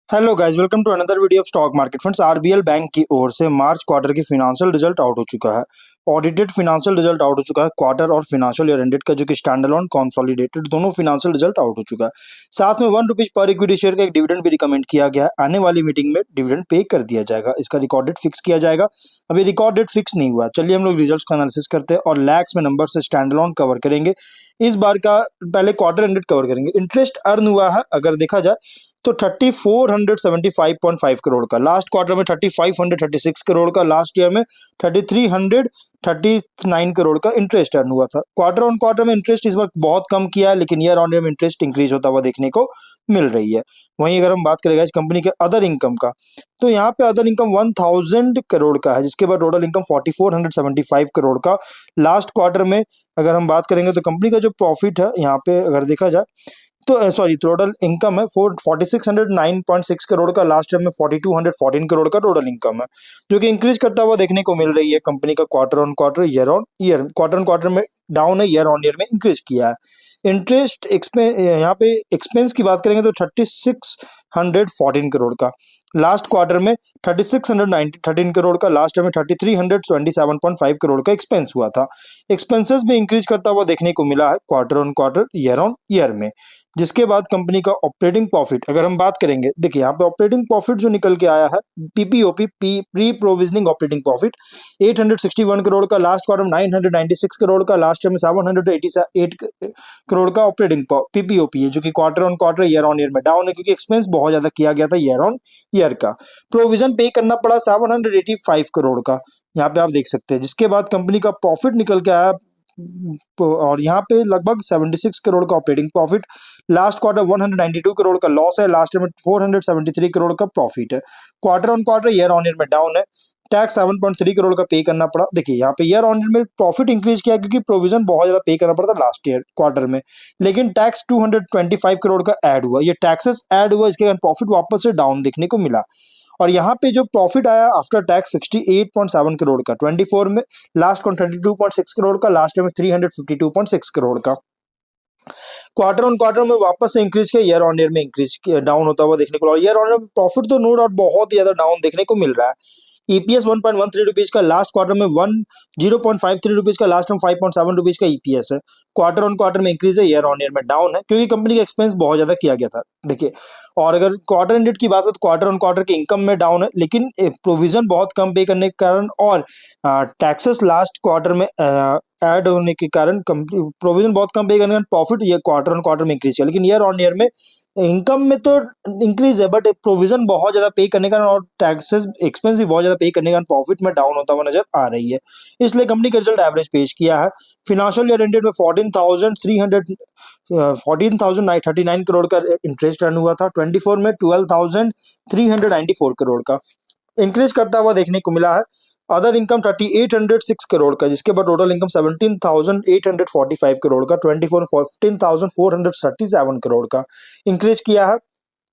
Hello guys, welcome to another video of stock market. Friends, RBL bank की ओर से March quarter की financial result out हो चुका है। ऑडिटेड फिनेंशियल रिजल्ट आउट हो चुका है। क्वार्टर और फिनेंशियल ईयर एंडेड का जो कि स्टैंड अलोन कंसोलिडेटेड दोनों फिनेंशियल रिजल्ट आउट हो चुका है। साथ में ₹1 पर इक्विटी शेयर का एक डिविडेंड भी रिकमेंड किया गया है। आने वाली मीटिंग में डिविडेंड पे कर दिया जाएगा। इसका रिकॉर्ड डेट फिक्स किया जाएगा। अभी रिकॉर्ड डेट फिक्स नहीं हुआ। चलिए हम लोग रिजल्ट्स का एनालिसिस करते हैं और लैक्स में नंबर से स्टैंड अलोन कवर करेंगे। इस बार का पहले क्वार्टर एंडेड कवर करेंगे। इंटरेस्ट अर्न हुआ है अगर देखा जाए तो 3475.5 करोड़ का, लास्ट क्वार्टर में 3536 करोड़ का, लास्ट ईयर में 3339 करोड़ का इंटरेस्ट अर्न हुआ था। क्वार्टर ऑन क्वार्टर में इंटरेस्ट इस बार बहुत कम किया है, लेकिन ईयर ऑन ईयर में इंटरेस्ट इंक्रीज होता हुआ देखने को मिल रही है। वहीं अगर हम बात करेंगे इस कंपनी के अदर इनकम का, तो यहाँ पे अदर इनकम 1000 करोड़ का है, जिसके बाद टोटल इनकम 4475 करोड़ का। लास्ट क्वार्टर में अगर हम बात करेंगे तो कंपनी का जो प्रॉफिट है यहाँ पे अगर देखा जाए तो सॉरी, टोटल इनकम है 4609.6 करोड़ का, लास्ट ईयर में 4214 करोड़ का टोटल इनकम है, जो कि इंक्रीज करता हुआ देखने को मिल रही है। कंपनी का quarter on quarter, year on year, quarter on quarter में डाउन है, ईयर ऑन ईयर में इंक्रीज किया है। इंटरेस्ट एक्सपेंस, यहाँ पे एक्सपेंस की बात करेंगे तो 3614 करोड़ का, लास्ट क्वार्टर में 3613 करोड़ का, लास्ट ईयर में 3327.5 करोड़ का एक्सपेंस हुआ था। एक्सपेंसेस भी इंक्रीज करता हुआ देखने को मिला है क्वार्टर ऑन ईयर में। जिसके बाद कंपनी का ऑपरेटिंग प्रॉफिट अगर हम बात करेंगे, देखिए यहाँ पे ऑपरेटिंग प्रॉफिट जो निकल के आया है, PPOP pre provisioning operating profit 861 crore का, लास्ट क्वार्टर में 996 करोड़ का, लास्ट ईयर में 788 करोड़ का ऑपरेटिंग पीपीओपी है, जो कि quarter on quarter, year on year में डाउन है, क्योंकि एक्सपेंस बहुत ज्यादा किया गया था ईयर ऑन ईयर का। प्रोविजन पे करना पड़ा 785 करोड़ का, यहाँ पे आप देख सकते हैं। जिसके बाद कंपनी का प्रॉफिट निकल के आया और यहाँ पे लगभग 76 करोड़ का operating profit, last quarter 192 crore का लॉस है, लास्ट ईयर में 473 करोड़ का प्रॉफिट है। Quarter on quarter, year on year में डाउन है। टैक्स 7.3 करोड़ का पे करना पड़ा। देखिए यहाँ पे ईयर ऑन ईयर में प्रॉफिट इंक्रीज किया क्योंकि प्रोविजन बहुत ज्यादा पे करना पड़ा था लास्ट ईयर क्वार्टर में, लेकिन टैक्स 225 करोड़ का ऐड हुआ। ये टैक्सेस ऐड हुआ, इसके कारण प्रॉफिट वापस से डाउन देखने को मिला। और यहाँ पे जो प्रॉफिट आया आफ्टर टैक्स 68.7 करोड़ का 24 में, लास्ट को 32.6 करोड़ का, लास्ट में 352.6 करोड़ का। क्वार्टर ऑन क्वार्टर में वापस से इंक्रीज किया, ईयर ऑन ईयर में इंक्रीज किया, डाउन होता हुआ देखने को, ईयर ऑन ईयर प्रॉफिट तो नो डाउट बहुत ज्यादा डाउन देखने को मिल रहा है। ईपीएस 1.13 रुपीज का, लास्ट क्वार्टर में 0.53 रुपीज का, लास्ट में 5.7 रुपीज का ईपीएस है। क्वार्टर ऑन क्वार्टर में इंक्रीज है, ईयर ऑन ईयर में डाउन है, क्योंकि कंपनी का एक्सपेंस बहुत ज्यादा किया गया था। देखिए, और अगर क्वार्टर एंडेड की बात हो तो क्वार्टर ऑन क्वार्टर के इनकम में डाउन है, लेकिन प्रोविजन बहुत कम पे करने के कारण और टैक्सेस लास्ट क्वार्टर में ऐड होने के कारण प्रोविजन बहुत कम पे करने के कारण प्रॉफिट ये क्वार्टर ऑन क्वार्टर में इंक्रीज किया, लेकिन ईयर ऑन ईयर में इनकम में तो इंक्रीज है, बट प्रोविजन बहुत ज्यादा पे करने का और टैक्सेस एक्सपेंस भी बहुत ज्यादा पे करने का प्रॉफिट में डाउन होता हुआ नजर आ रही है। इसलिए कंपनी का रिजल्ट एवरेज पेश किया है। फिनेंशियल ईयर एंडेड में 14,039 करोड़ का इंटरेस्ट अर्न हुआ था। 24 में 12,394 करोड़ का इंक्रीज करता हुआ देखने को मिला है। अदर इनकम 3806 करोड़ का, जिसके बाद टोटल इनकम 17,845 करोड़ का। 24 में 15,437 करोड़ का इंक्रीज किया है।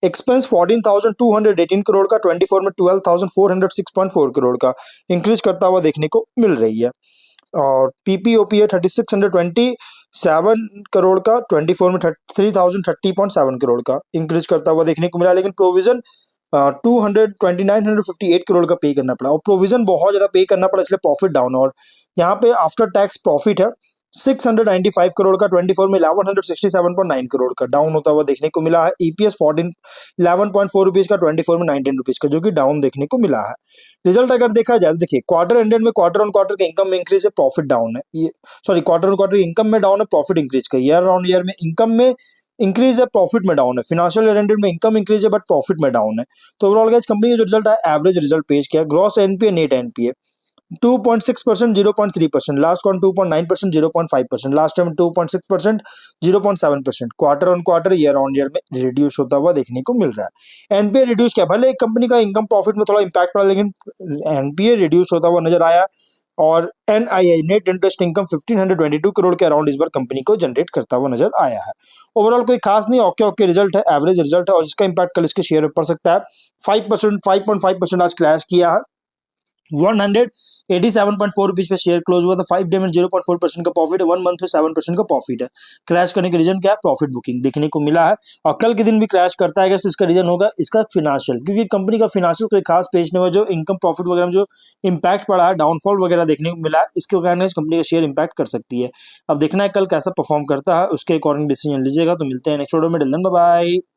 एक्सपेंस 14,218 करोड़ का, 24 में 12,406.4 करोड़ का इंक्रीज करता हुआ देखने को मिल रही है। और पीपीओपी है 3627 करोड़ का, 24 में 3030.7 करोड़ का इंक्रीज करता हुआ देखने को मिला, लेकिन प्रोविजन 958 करोड़ का पे करना पड़ा, और प्रोविजन बहुत ज्यादा पे करना पड़ा, इसलिए प्रॉफिट डाउन। और यहाँ पे आफ्टर टैक्स प्रॉफिट है 695 करोड़ का, 24 में 1167.9 करोड़ का डाउन होता हुआ देखने को मिला है। ईपीएस 11.4 रुपीज का, 24 में 19 रुपीज का, जो कि डाउन देखने को मिला है। रिजल्ट अगर देखा जाए, देखिए क्वार्टर एंडेड में क्वार्टर ऑन क्वार्टर के इनकम में इंक्रीज है, प्रॉफिट डाउन है। ये sorry, quarter on quarter income में डाउन है, प्रॉफिट इंक्रीज का। ईयर ऑन ईयर में इनकम में इंक्रीज है, प्रॉफिट में डाउन है। फिनेंशियल ईयर एंडेड में इनकम इंक्रीज है बट प्रॉफिट में डाउन है। तो ओवरऑल गाइस कंपनी का जो रिजल्ट है एवरेज रिजल्ट पेश किया। Gross NPA, net NPA 2.6%, 0.3%, last quarter 2.9%, 0.5%, last time 2.6%, 0.7%। Quarter on quarter, year on year में रिड्यूस होता हुआ देखने को मिल रहा है। एनपीए रिड्यूस किया, भले कंपनी का इनकम प्रॉफिट में थोड़ा इंपैक्ट पड़ा, लेकिन एनपीए रिड्यूस होता हुआ नजर आया। और NII, net interest income 1522 crore के अराउंड इस बार कंपनी को जनरेट करता हुआ नजर आया है। ओवरऑल कोई खास नहीं, ओके ओके रिजल्ट है, एवरेज रिजल्ट है, और इसका इंपैक्ट कल इसके शेयर में पड़ सकता है। 5%, 5.5% आज क्रैश किया है। 187.4 रुपीज पे शेयर क्लोज हुआ था। 5 डे में 0.4% का प्रॉफिट है, 1 मंथ में 7% का प्रॉफिट है। क्रैश करने का रीजन क्या है? प्रॉफिट बुकिंग देखने को मिला है। और कल के दिन भी क्रैश करता है तो इसका रीजन होगा इसका फिनेंशियल, क्योंकि कंपनी का फिनेंशियल कोई खास पेश नहीं हुआ। जो इनकम प्रॉफिट वगैरह में जो इम्पैक्ट पड़ा है, डाउनफॉल वगैरह देखने को मिला है, इसके कारण कंपनी का शेयर इम्पैक्ट कर सकती है। अब देखना है कल कैसा परफॉर्म करता है, उसके अकॉर्डिंग डिसीजन लीजिएगा। तो मिलते हैं नेक्स्ट वीडियो में। Bye bye.